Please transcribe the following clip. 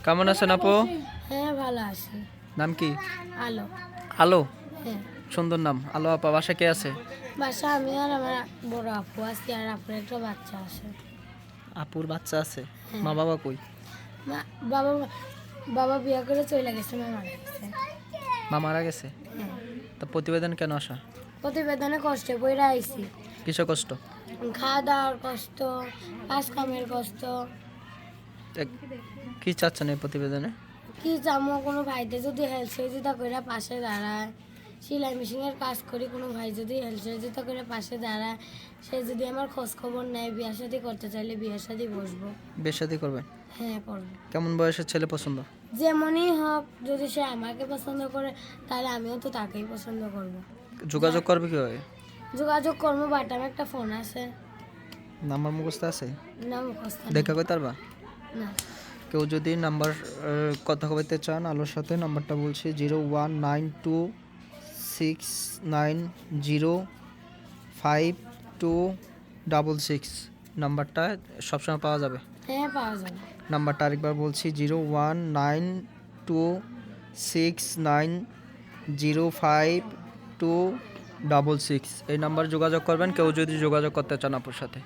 কেমন আছেন আপু? হ্যাঁ ভালো আছি। নাম কি? আলো। আলো, হ্যাঁ সুন্দর নাম। আলো আপা, বাসা কে আছে? বাসা আমি আর আমার বড় আপু আছি, আর আপুর একটা বাচ্চা আছে। আপুর বাচ্চা আছে? হ্যাঁ। মা বাবা কই? বাবা বাবা বিয়ে করে চলে গেছে, মা মারা গেছে। মা মারা গেছে? হ্যাঁ। তা প্রতিবেদন কেন আসা? প্রতিবেদনে কষ্টে পড়ে আইছি। কিসে কষ্ট? খাওয়া দাওয়ার কষ্ট, কাজ কামের কষ্ট। কি চাচ্ছেন এই প্রতিবেদনে? কি জামো, কোনো ভাইতে যদি হেল্প সহযোগিতা করে পাশে দাঁড়ায়, সেলাই মেশিনের কাজ করি, কোনো ভাই যদি হেল্প সহযোগিতা করে পাশে দাঁড়ায়, সে যদি আমার খোঁজ খবর নেয়, বিয়ে শাদী করতে চাইলে বিয়ে শাদী বসবো। বিয়ে শাদী করবেন? হ্যাঁ করবো। কেমন বয়সের ছেলে পছন্দ? যেমনই হোক, যদি সে আমাকে পছন্দ করে তাহলে আমিও তো তাকেই পছন্দ করব। যোগাযোগ করবে কিভাবে? যোগাযোগ করবো, বাট আমার একটা ফোন আছে। নাম্বার মুখস্থ আছে? না মুখস্থ নেই। দেখা কই তারবা? না। কেউ যদি নাম্বার কথা বলতে চান আলোর সাথে, নাম্বারটা বলছি 0192690526 নাম্বারটা সবসময় পাওয়া যাবে। হ্যাঁ পাওয়া যাবে। নাম্বারটা আরেকবার বলছি 0192690526 এই নাম্বার যোগাযোগ করবেন কেউ যদি যোগাযোগ করতে চান আপুর সাথে।